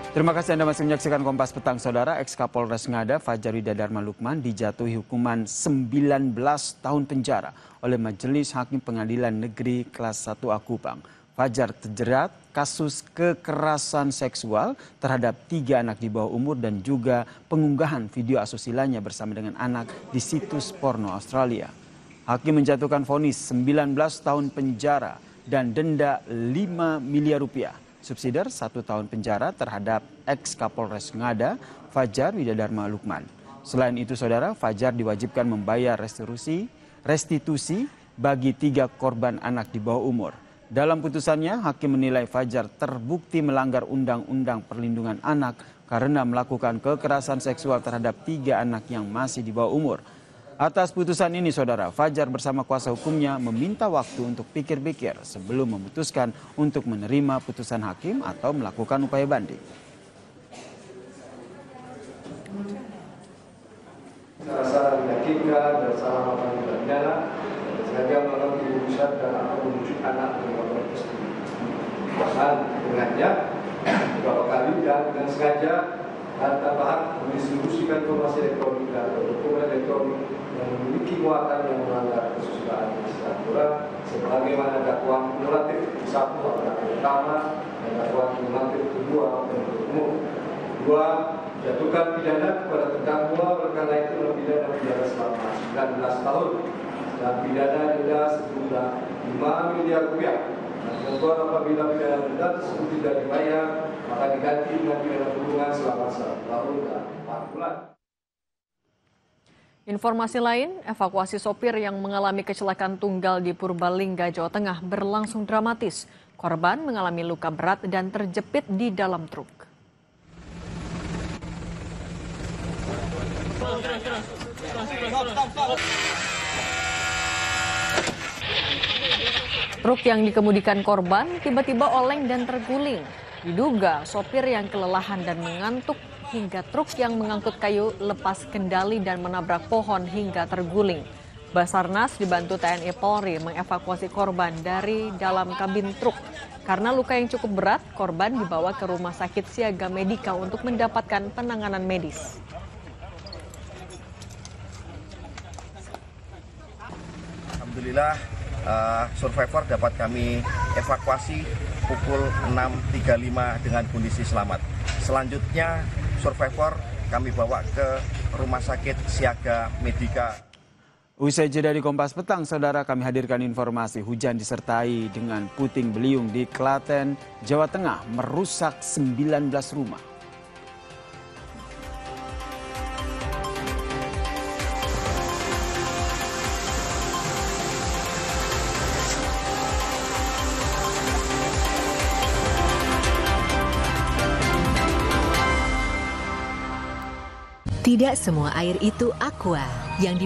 Terima kasih Anda masih menyaksikan Kompas Petang, Saudara. Ex-Kapolres Ngada Fajar Widadarma Lukman dijatuhi hukuman 19 tahun penjara oleh Majelis Hakim Pengadilan Negeri Kelas 1 Kupang. Fajar terjerat kasus kekerasan seksual terhadap 3 anak di bawah umur dan juga pengunggahan video asusilanya bersama dengan anak di situs porno Australia. Hakim menjatuhkan vonis 19 tahun penjara dan denda 5 miliar rupiah. Subsidiar 1 tahun penjara terhadap ex-Kapolres Ngada Fajar Widadarma Lukman. Selain itu, Saudara, Fajar diwajibkan membayar restitusi bagi 3 korban anak di bawah umur. Dalam putusannya, hakim menilai Fajar terbukti melanggar Undang-Undang Perlindungan Anak karena melakukan kekerasan seksual terhadap 3 anak yang masih di bawah umur. Atas putusan ini, Saudara, Fajar bersama kuasa hukumnya meminta waktu untuk pikir-pikir sebelum memutuskan untuk menerima putusan hakim atau melakukan upaya banding. Rasa menyakitkan dan salah melakukan pidana, sengaja melakukan tubuh dan atau menuju anak dengan korban tersebut. Bahkan dengannya beberapa kali dan dengan sengaja dan tanpa hak mendistribusikan informasi elektronik atau dokumen elektronik yang memiliki muatan yang melanggar kesusilaan secara sebagaimana dakwaan kumulatif 1 adalah pertama dan dakwaan kumulatif kedua penuntut umum. 2. Jatuhkan pidana kepada terdakwa oleh karena itu pidana selama 19 tahun dan pidana denda sejumlah 5 miliar rupiah. Ketentuan apabila pidana denda tersebut tidak dibayar maka diganti dengan pidana kurungan selama 1 tahun dan 4 bulan. Informasi lain, evakuasi sopir yang mengalami kecelakaan tunggal di Purbalingga, Jawa Tengah berlangsung dramatis. Korban mengalami luka berat dan terjepit di dalam truk. Truk yang dikemudikan korban tiba-tiba oleng dan terguling. Diduga sopir yang kelelahan dan mengantuk hingga truk yang mengangkut kayu lepas kendali dan menabrak pohon hingga terguling. Basarnas dibantu TNI Polri mengevakuasi korban dari dalam kabin truk. Karena luka yang cukup berat, korban dibawa ke Rumah Sakit Siaga Medika untuk mendapatkan penanganan medis. Alhamdulillah survivor dapat kami evakuasi pukul 6.35 dengan kondisi selamat. Selanjutnya survivor kami bawa ke Rumah Sakit Siaga Medika. Usai jeda di Kompas Petang, Saudara, kami hadirkan informasi hujan disertai dengan puting beliung di Klaten, Jawa Tengah merusak 19 rumah. Tidak semua air itu aqua yang